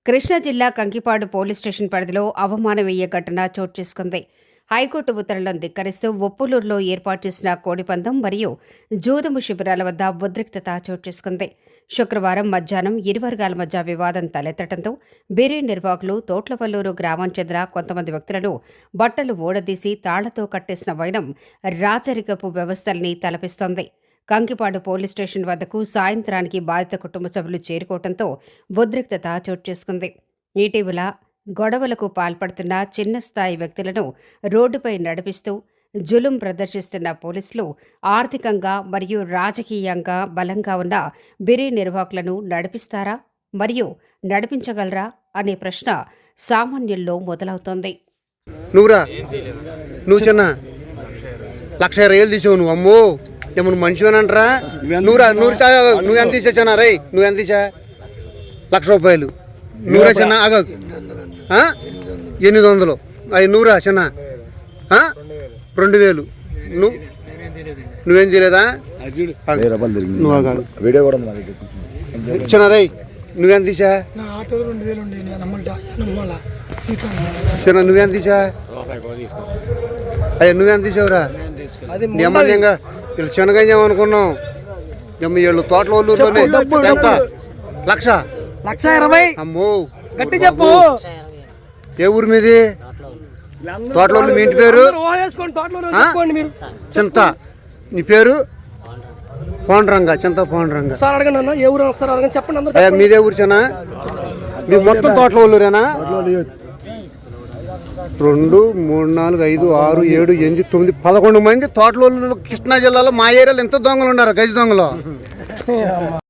కృష్ణా జిల్లా Kankipadu police station పరిధిలో అవమానవీయ ఘటన చోటు చేసుకుంది. హైకోర్టు ఉత్తర్వులను ధిక్కరిస్తూ ఒప్పులూరులో ఏర్పాటు చేసిన కోడిపందం మరియు జూదము శిబిరాల వద్ద ఉద్రిక్తత చోటు చేసుకుంది. శుక్రవారం మధ్యాహ్నం ఇరు వర్గాల మధ్య వివాదం తలెత్తడంతో బీరీ నిర్వాహకులు తోట్లవల్లూరు గ్రామం చెందిన కొంతమంది వ్యక్తులను బట్టలు ఊడదీసి తాళ్లతో కట్టేసిన వైనం రాచరికపు వ్యవస్థల్ని తలపిస్తోంది. కంకిపాడు పోలీస్ స్టేషన్ వద్దకు సాయంత్రానికి బాధిత కుటుంబ సభ్యులు చేరుకోవడంతో ఉద్రిక్తత చోటు చేసుకుంది. ఇటీవల గొడవలకు పాల్పడుతున్న చిన్న స్థాయి వ్యక్తులను రోడ్డుపై నడిపిస్తూ జులుం ప్రదర్శిస్తున్న పోలీసులు ఆర్థికంగా మరియు రాజకీయంగా బలంగా ఉన్న బిరీ నిర్వాహకులను నడిపిస్తారా మరియు నడిపించగలరా అనే ప్రశ్న సామాన్యుల్లో మొదలవుతోంది. నువ్వు చిన్న 1,20,000 తీసావు నువ్వు. అమ్మో ఏమన్నా మంచివేనంటరా? నువ్వు ఎంత తీసా రై? నువ్వు ఎంత తీసా? 1,00,000 రూపాయలు. నూరా చిన్న? 800. అవి నూరా చిన్న? 2,000. నువ్వేం చేయలేదా? చిన్న రై నువ్వెంత తీసా? చిన్న నువ్వెంత తీసా? అయ్యా నువ్వెంత తీసావురా? ఎమ్మెల్యేగా వీళ్ళు శనగంజామనుకున్నాం. వీళ్ళు తోటల ఊళ్ళూరులోనే ఎంత? 1,20,000. అమ్మో గట్టి చెప్పు. ఏ ఊరు మీది? తోటల మీ ఇంటి పేరు? చింత. నీ పేరు? పోండ్రంగా. చింత పోండ్రంగా. అయ్యా మీదే ఊరు చిన్న? మీ మొత్తం తోటల ఊళ్ళూరేనా? 2, 3, 4, 5, 6, 7, 8, 9, 11 మంది తోటల కృష్ణా జిల్లాలో మా ఏరియాలో ఎంత దొంగలు ఉన్నారు, గజ దొంగలు.